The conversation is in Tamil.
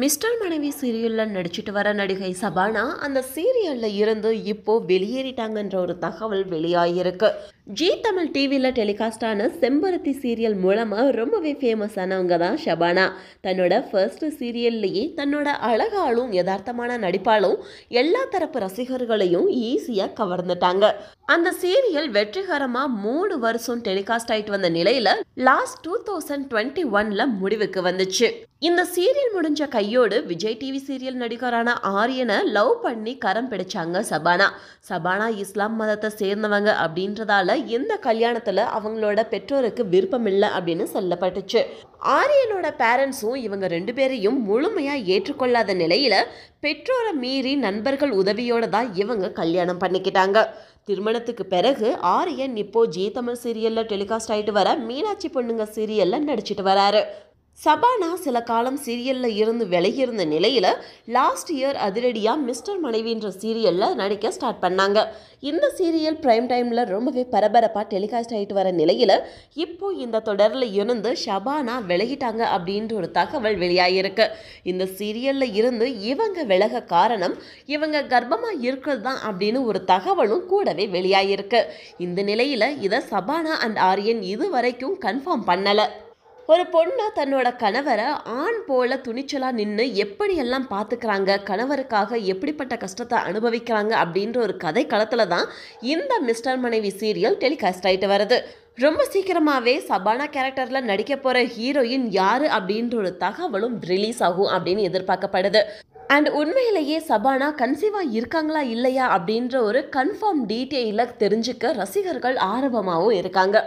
மிஸ்டர் மனைவி சீரியல்ல நடிச்சிட்டு வர நடிகை சபானா அந்த சீரியல்ல இருந்து இப்போ வெளியேறிட்டாங்கன்ற ஒரு தகவல் வெளியாகிருக்கு. ஜி தமிழ் டிவியில் டெலிகாஸ்ட் ஆன செம்பருத்தி சீரியல் மூலமாக ரொம்பவே ஃபேமஸ் ஆனவங்க தான் ஷபானா. தன்னோட ஃபர்ஸ்ட் சீரியல்லையே தன்னோட அழகாலும் யதார்த்தமான நடிப்பாலும் எல்லா தரப்பு ரசிகர்களையும் ஈஸியாக கவர்ந்துட்டாங்க. அந்த சீரியல் வெற்றிகரமாக 3 வருஷம் டெலிகாஸ்ட் ஆகிட்டு வந்த நிலையில் லாஸ்ட் 2021 முடிவுக்கு வந்துச்சு. இந்த சீரியல் முடிஞ்ச கையோடு விஜய் டிவி சீரியல் நடிகரான ஆரியனை லவ் பண்ணி கரம் பிடிச்சாங்க சபானா. சபானா இஸ்லாம் மதத்தை சேர்ந்தவங்க அப்படின்றதால இந்த கல்யாணத்தில் அவங்களோட பெற்றோருக்கு விருப்பம் இல்லை அப்படின்னு சொல்லப்பட்டுச்சு. ஆரியனோட பேரண்ட்ஸும் இவங்க 2 பேரையும் முழுமையாக ஏற்றுக்கொள்ளாத நிலையில் பெற்றோரை மீறி நண்பர்கள் உதவியோடு தான் இவங்க கல்யாணம் பண்ணிக்கிட்டாங்க. திருமணத்துக்கு பிறகு ஆரியன் இப்போ ஜி தமிழ் சீரியலில் டெலிகாஸ்ட் ஆகிட்டு வர மீனாட்சி பொண்ணுங்க சீரியலில் நடிச்சிட்டு வராரு. சபானா சில காலம் சீரியலில் இருந்து விலகியிருந்த நிலையில் லாஸ்ட் இயர் அதிரடியாக மிஸ்டர் மனைவின்ற சீரியலில் நடிக்க ஸ்டார்ட் பண்ணாங்க. இந்த சீரியல் பிரைம் டைமில் ரொம்பவே பரபரப்பாக டெலிகாஸ்ட் ஆகிட்டு வர நிலையில் இப்போ இந்த தொடரில் இருந்து ஷபானா விலகிட்டாங்க அப்படின்ற ஒரு தகவல் வெளியாகிருக்கு. இந்த சீரியலில் இருந்து இவங்க விலக காரணம் இவங்க கர்ப்பமாக இருக்கிறது தான் அப்படின்னு ஒரு தகவலும் கூடவே வெளியாகிருக்கு. இந்த நிலையில் இதை சபானா அண்ட் ஆரியன் இதுவரைக்கும் கன்ஃபார்ம் பண்ணலை. ஒரு பொண்ணு தன்னோட கணவரை ஆண் போல துணிச்சலாக நின்று எப்படியெல்லாம் பார்த்துக்கிறாங்க, கணவருக்காக எப்படிப்பட்ட கஷ்டத்தை அனுபவிக்கிறாங்க அப்படின்ற ஒரு கதை களத்தில் தான் இந்த மிஸ்டர் மனைவி சீரியல் டெலிகாஸ்ட் ஆகிட்டு வருது. ரொம்ப சீக்கிரமாகவே சபானா கேரக்டரில் நடிக்க போகிற ஹீரோயின் யார் அப்படின்ற ஒரு தகவலும் ரிலீஸ் ஆகும் அப்படின்னு எதிர்பார்க்கப்படுது. அண்ட் உண்மையிலேயே சபானா கன்சீவாக இருக்காங்களா இல்லையா அப்படின்ற ஒரு கன்ஃபார்ம் டீட்டெயிலை தெரிஞ்சுக்க ரசிகர்கள் ஆர்வமாகவும் இருக்காங்க.